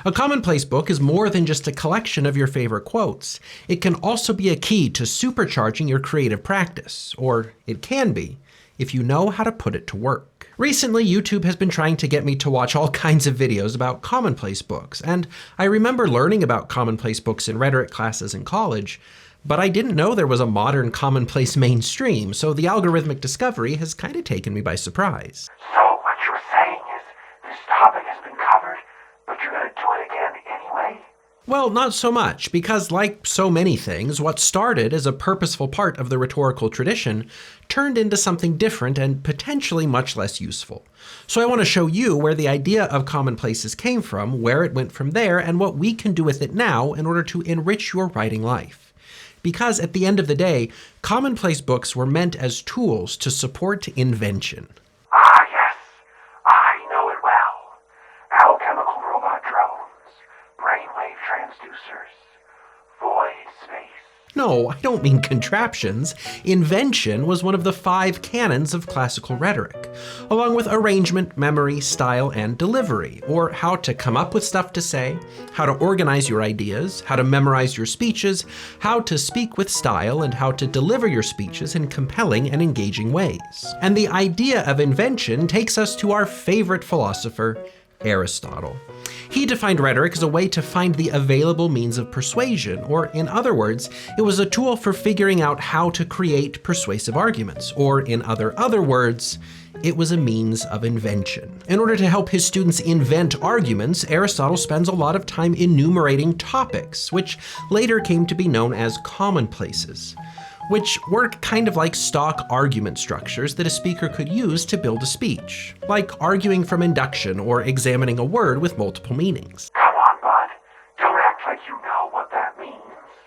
A commonplace book is more than just a collection of your favorite quotes. It can also be a key to supercharging your creative practice, or it can be, if you know how to put it to work. Recently, YouTube has been trying to get me to watch all kinds of videos about commonplace books, and I remember learning about commonplace books in rhetoric classes in college, but I didn't know there was a modern commonplace mainstream, so the algorithmic discovery has kind of taken me by surprise. So what you're saying is this topic has been covered, but you're going to do it again anyway? Well, not so much, because like so many things, what started as a purposeful part of the rhetorical tradition turned into something different and potentially much less useful. So I want to show you where the idea of commonplaces came from, where it went from there, and what we can do with it now in order to enrich your writing life. Because at the end of the day, commonplace books were meant as tools to support invention. Ah, yes. I know it well. Alchemical robot drones, brainwave transducers, void space. No, I don't mean contraptions. Invention was one of the 5 canons of classical rhetoric, along with arrangement, memory, style, and delivery, or how to come up with stuff to say, how to organize your ideas, how to memorize your speeches, how to speak with style, and how to deliver your speeches in compelling and engaging ways. And the idea of invention takes us to our favorite philosopher, Aristotle. He defined rhetoric as a way to find the available means of persuasion, or in other words, it was a tool for figuring out how to create persuasive arguments, or in other words, it was a means of invention. In order to help his students invent arguments, Aristotle spends a lot of time enumerating topics, which later came to be known as commonplaces, which work kind of like stock argument structures that a speaker could use to build a speech, like arguing from induction or examining a word with multiple meanings. Come on, bud. Don't act like you know what that means.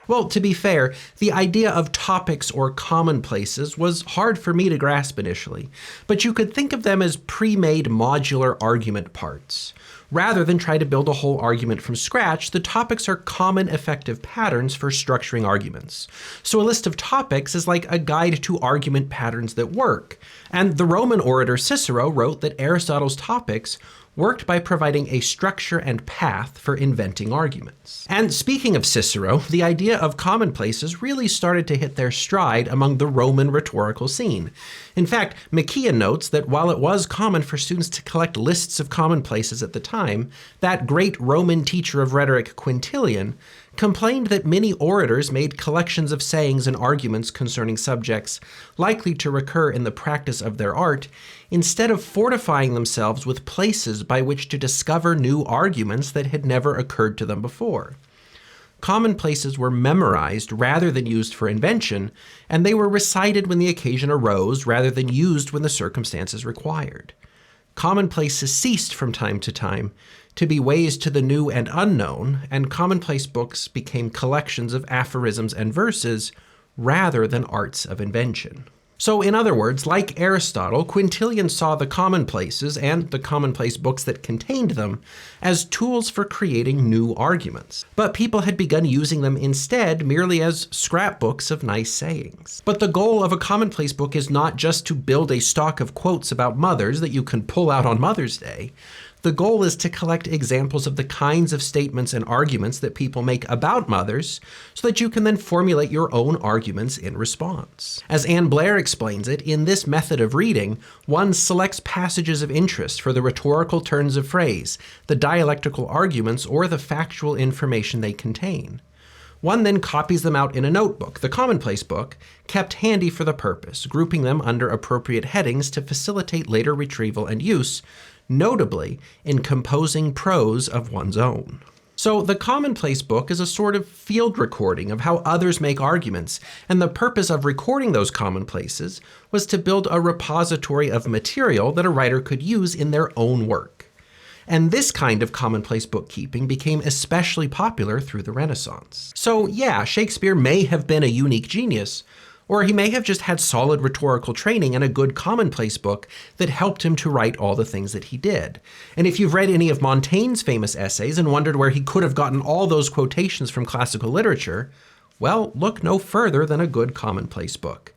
Well, to be fair, the idea of topics or commonplaces was hard for me to grasp initially, but you could think of them as pre-made modular argument parts. Rather than try to build a whole argument from scratch, the topics are common effective patterns for structuring arguments. So a list of topics is like a guide to argument patterns that work. And the Roman orator Cicero wrote that Aristotle's topics worked by providing a structure and path for inventing arguments. And speaking of Cicero, the idea of commonplaces really started to hit their stride among the Roman rhetorical scene. In fact, McKeon notes that while it was common for students to collect lists of commonplaces at the time, that great Roman teacher of rhetoric Quintilian complained that many orators made collections of sayings and arguments concerning subjects likely to recur in the practice of their art, instead of fortifying themselves with places by which to discover new arguments that had never occurred to them before. Commonplaces were memorized rather than used for invention, and they were recited when the occasion arose rather than used when the circumstances required. Commonplaces ceased from time to time to be ways to the new and unknown, and commonplace books became collections of aphorisms and verses rather than arts of invention. So in other words, like Aristotle, Quintilian saw the commonplaces and the commonplace books that contained them as tools for creating new arguments. But people had begun using them instead merely as scrapbooks of nice sayings. But the goal of a commonplace book is not just to build a stock of quotes about mothers that you can pull out on Mother's Day. The goal is to collect examples of the kinds of statements and arguments that people make about mothers so that you can then formulate your own arguments in response. As Anne Blair explains it, in this method of reading, one selects passages of interest for the rhetorical turns of phrase, the dialectical arguments, or the factual information they contain. One then copies them out in a notebook, the commonplace book, kept handy for the purpose, grouping them under appropriate headings to facilitate later retrieval and use, notably in composing prose of one's own. So the commonplace book is a sort of field recording of how others make arguments, and the purpose of recording those commonplaces was to build a repository of material that a writer could use in their own work. And this kind of commonplace bookkeeping became especially popular through the Renaissance. So yeah, Shakespeare may have been a unique genius, or he may have just had solid rhetorical training and a good commonplace book that helped him to write all the things that he did. And if you've read any of Montaigne's famous essays and wondered where he could have gotten all those quotations from classical literature, well, look no further than a good commonplace book.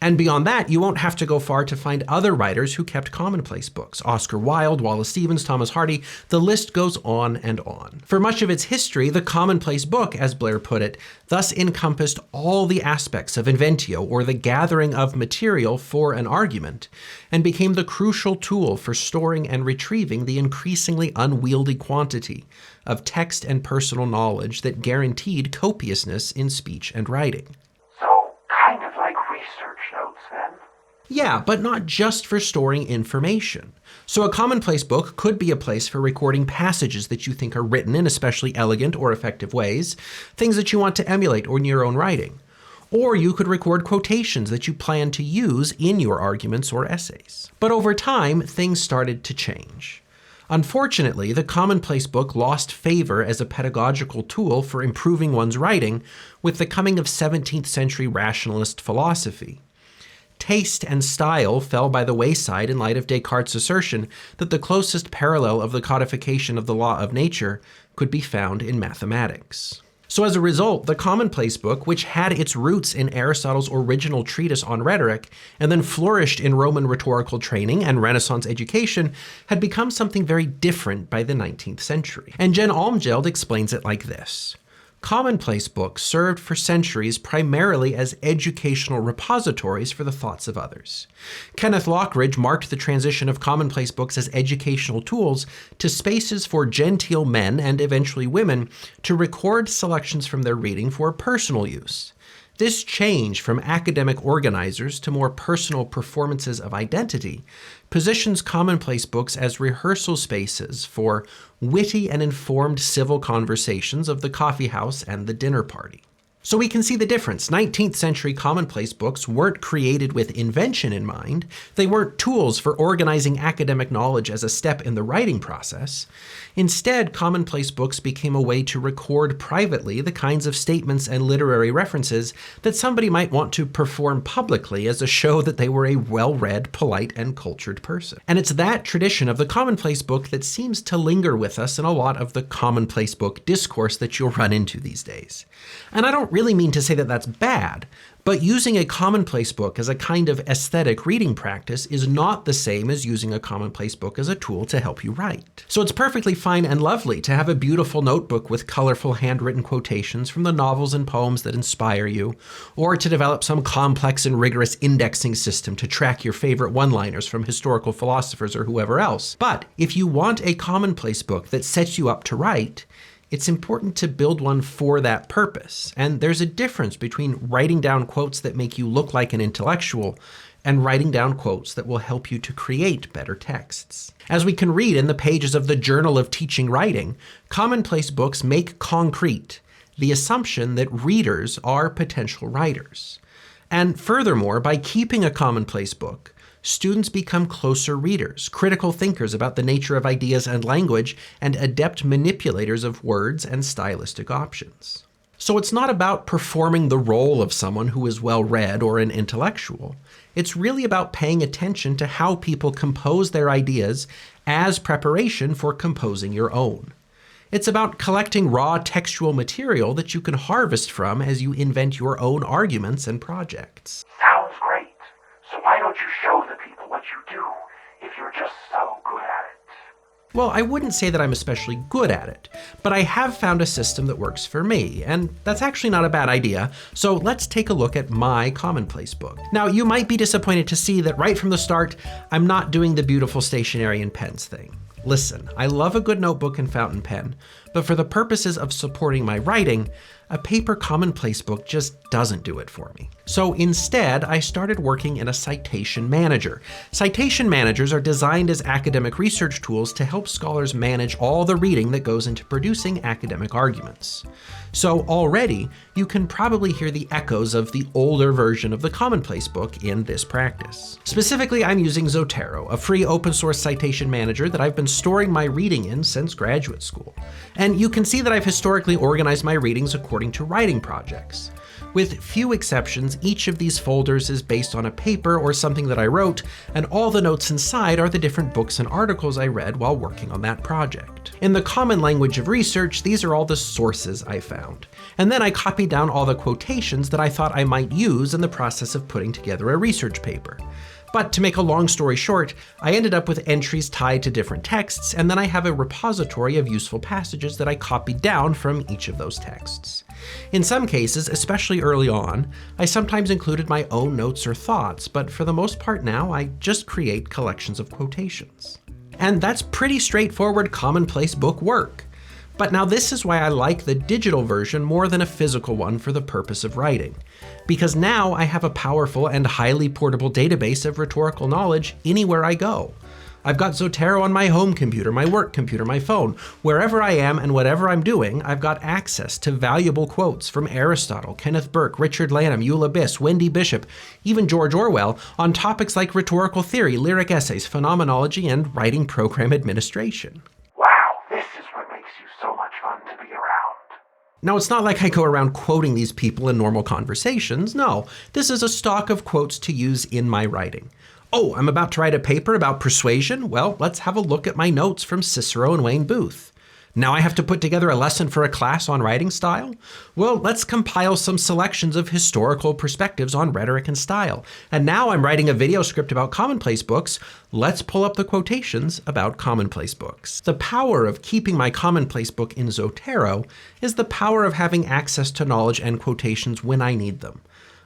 And beyond that, you won't have to go far to find other writers who kept commonplace books. Oscar Wilde, Wallace Stevens, Thomas Hardy, the list goes on and on. For much of its history, the commonplace book, as Blair put it, thus encompassed all the aspects of inventio, or the gathering of material for an argument, and became the crucial tool for storing and retrieving the increasingly unwieldy quantity of text and personal knowledge that guaranteed copiousness in speech and writing. So, kind of like research notes then? Yeah, but not just for storing information. So a commonplace book could be a place for recording passages that you think are written in especially elegant or effective ways, things that you want to emulate or in your own writing. Or you could record quotations that you plan to use in your arguments or essays. But over time, things started to change. Unfortunately, the commonplace book lost favor as a pedagogical tool for improving one's writing with the coming of 17th century rationalist philosophy. Taste and style fell by the wayside in light of Descartes' assertion that the closest parallel of the codification of the law of nature could be found in mathematics. So as a result, the commonplace book, which had its roots in Aristotle's original treatise on rhetoric, and then flourished in Roman rhetorical training and Renaissance education, had become something very different by the 19th century. And Jen Almgeld explains it like this. Commonplace books served for centuries primarily as educational repositories for the thoughts of others. Kenneth Lockridge marked the transition of commonplace books as educational tools to spaces for genteel men and eventually women to record selections from their reading for personal use. This change from academic organizers to more personal performances of identity positions commonplace books as rehearsal spaces for witty and informed civil conversations of the coffee house and the dinner party. So we can see the difference. 19th century commonplace books weren't created with invention in mind. They weren't tools for organizing academic knowledge as a step in the writing process. Instead, commonplace books became a way to record privately the kinds of statements and literary references that somebody might want to perform publicly as a show that they were a well-read, polite, and cultured person. And it's that tradition of the commonplace book that seems to linger with us in a lot of the commonplace book discourse that you'll run into these days. And I don't really mean to say that that's bad, but using a commonplace book as a kind of aesthetic reading practice is not the same as using a commonplace book as a tool to help you write. So it's perfectly fine and lovely to have a beautiful notebook with colorful handwritten quotations from the novels and poems that inspire you, or to develop some complex and rigorous indexing system to track your favorite one-liners from historical philosophers or whoever else. But if you want a commonplace book that sets you up to write, it's important to build one for that purpose. And there's a difference between writing down quotes that make you look like an intellectual and writing down quotes that will help you to create better texts. As we can read in the pages of the Journal of Teaching Writing, commonplace books make concrete the assumption that readers are potential writers. And furthermore, by keeping a commonplace book, students become closer readers, critical thinkers about the nature of ideas and language, and adept manipulators of words and stylistic options. So it's not about performing the role of someone who is well-read or an intellectual. It's really about paying attention to how people compose their ideas as preparation for composing your own. It's about collecting raw textual material that you can harvest from as you invent your own arguments and projects. Sounds great. So why don't you show the people what you do if you're just so good at it? Well, I wouldn't say that I'm especially good at it, but I have found a system that works for me, and that's actually not a bad idea, so let's take a look at my commonplace book. Now, you might be disappointed to see that right from the start, I'm not doing the beautiful stationery and pens thing. Listen, I love a good notebook and fountain pen, but for the purposes of supporting my writing, a paper commonplace book just doesn't do it for me. So instead, I started working in a citation manager. Citation managers are designed as academic research tools to help scholars manage all the reading that goes into producing academic arguments. So already, you can probably hear the echoes of the older version of the commonplace book in this practice. Specifically, I'm using Zotero, a free open source citation manager that I've been storing my reading in since graduate school. And you can see that I've historically organized my readings according to writing projects. With few exceptions, each of these folders is based on a paper or something that I wrote, and all the notes inside are the different books and articles I read while working on that project. In the common language of research, these are all the sources I found. And then I copied down all the quotations that I thought I might use in the process of putting together a research paper. But to make a long story short, I ended up with entries tied to different texts, and then I have a repository of useful passages that I copied down from each of those texts. In some cases, especially early on, I sometimes included my own notes or thoughts, but for the most part now, I just create collections of quotations. And that's pretty straightforward Commonplace Book work. But now this is why I like the digital version more than a physical one for the purpose of writing. Because now I have a powerful and highly portable database of rhetorical knowledge anywhere I go. I've got Zotero on my home computer, my work computer, my phone. Wherever I am and whatever I'm doing, I've got access to valuable quotes from Aristotle, Kenneth Burke, Richard Lanham, Eula Biss, Wendy Bishop, even George Orwell on topics like rhetorical theory, lyric essays, phenomenology, and writing program administration. Now, it's not like I go around quoting these people in normal conversations. No, this is a stock of quotes to use in my writing. Oh, I'm about to write a paper about persuasion? Well, let's have a look at my notes from Cicero and Wayne Booth. Now I have to put together a lesson for a class on writing style? Well, let's compile some selections of historical perspectives on rhetoric and style. And now I'm writing a video script about commonplace books. Let's pull up the quotations about commonplace books. The power of keeping my commonplace book in Zotero is the power of having access to knowledge and quotations when I need them.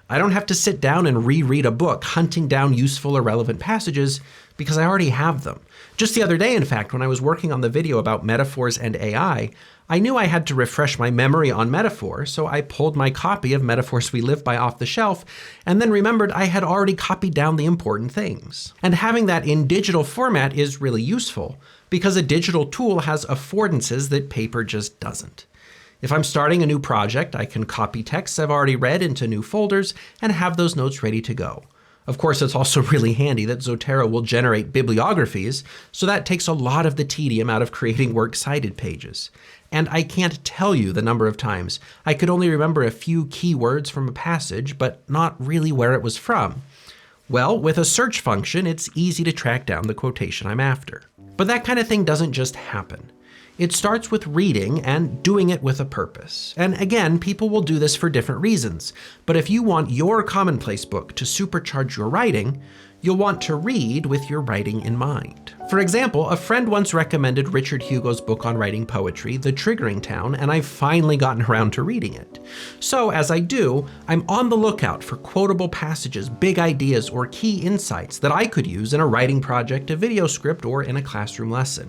I don't have to sit down and reread a book, hunting down useful or relevant passages, because I already have them. Just the other day, in fact, when I was working on the video about metaphors and AI, I knew I had to refresh my memory on metaphor, so I pulled my copy of Metaphors We Live By off the shelf, and then remembered I had already copied down the important things. And having that in digital format is really useful, because a digital tool has affordances that paper just doesn't. If I'm starting a new project, I can copy texts I've already read into new folders and have those notes ready to go. Of course, it's also really handy that Zotero will generate bibliographies, so that takes a lot of the tedium out of creating works cited pages. And I can't tell you the number of times I could only remember a few key words from a passage, but not really where it was from. Well, with a search function, it's easy to track down the quotation I'm after. But that kind of thing doesn't just happen. It starts with reading and doing it with a purpose. And again, people will do this for different reasons. But if you want your commonplace book to supercharge your writing, you'll want to read with your writing in mind. For example, a friend once recommended Richard Hugo's book on writing poetry, The Triggering Town, and I've finally gotten around to reading it. So as I do, I'm on the lookout for quotable passages, big ideas, or key insights that I could use in a writing project, a video script, or in a classroom lesson.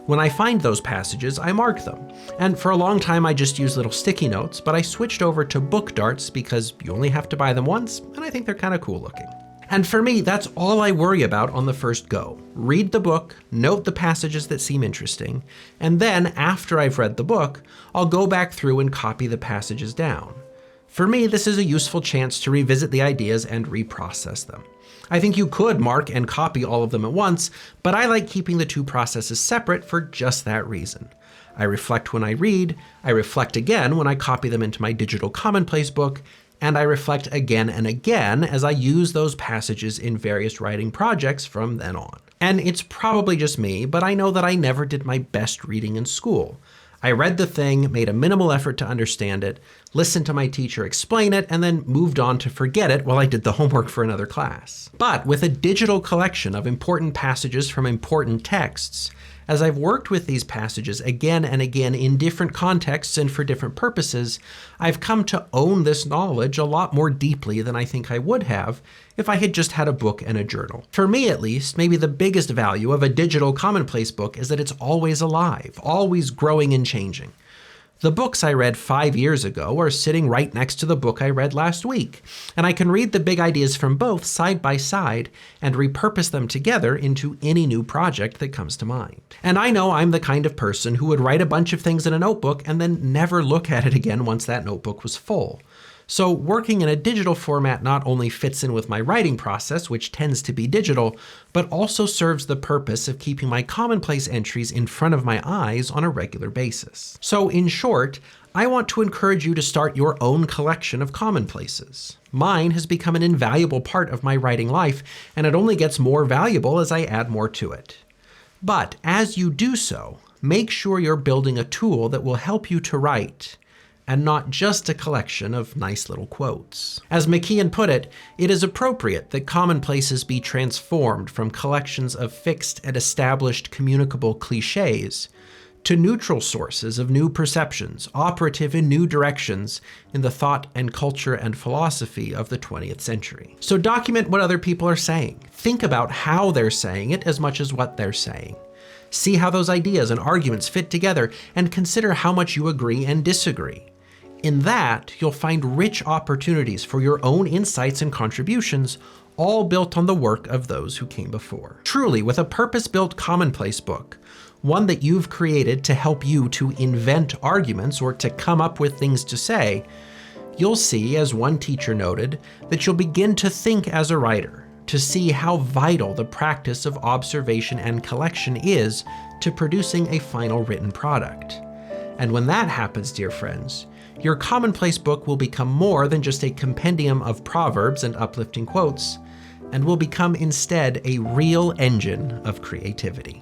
When I find those passages, I mark them. And for a long time, I just used little sticky notes, but I switched over to book darts because you only have to buy them once, and I think they're kind of cool looking. And for me, that's all I worry about on the first go. Read the book, note the passages that seem interesting, and then after I've read the book, I'll go back through and copy the passages down. For me, this is a useful chance to revisit the ideas and reprocess them. I think you could mark and copy all of them at once, but I like keeping the two processes separate for just that reason. I reflect when I read, I reflect again when I copy them into my digital commonplace book, and I reflect again and again as I use those passages in various writing projects from then on. And it's probably just me, but I know that I never did my best reading in school. I read the thing, made a minimal effort to understand it, listened to my teacher explain it, and then moved on to forget it while I did the homework for another class. But with a digital collection of important passages from important texts, as I've worked with these passages again and again in different contexts and for different purposes, I've come to own this knowledge a lot more deeply than I think I would have if I had just had a book and a journal. For me at least, maybe the biggest value of a digital commonplace book is that it's always alive, always growing and changing. The books I read 5 years ago are sitting right next to the book I read last week, and I can read the big ideas from both side by side and repurpose them together into any new project that comes to mind. And I know I'm the kind of person who would write a bunch of things in a notebook and then never look at it again once that notebook was full. So working in a digital format not only fits in with my writing process, which tends to be digital, but also serves the purpose of keeping my commonplace entries in front of my eyes on a regular basis. So in short, I want to encourage you to start your own collection of commonplaces. Mine has become an invaluable part of my writing life, and it only gets more valuable as I add more to it. But as you do so, make sure you're building a tool that will help you to write, and not just a collection of nice little quotes. As McKeon put it, it is appropriate that commonplaces be transformed from collections of fixed and established communicable cliches to neutral sources of new perceptions, operative in new directions in the thought and culture and philosophy of the 20th century. So document what other people are saying. Think about how they're saying it as much as what they're saying. See how those ideas and arguments fit together, and consider how much you agree and disagree. In that, you'll find rich opportunities for your own insights and contributions, all built on the work of those who came before. Truly, with a purpose-built commonplace book, one that you've created to help you to invent arguments or to come up with things to say, you'll see, as one teacher noted, that you'll begin to think as a writer, to see how vital the practice of observation and collection is to producing a final written product. And when that happens, dear friends, your commonplace book will become more than just a compendium of proverbs and uplifting quotes, and will become instead a real engine of creativity.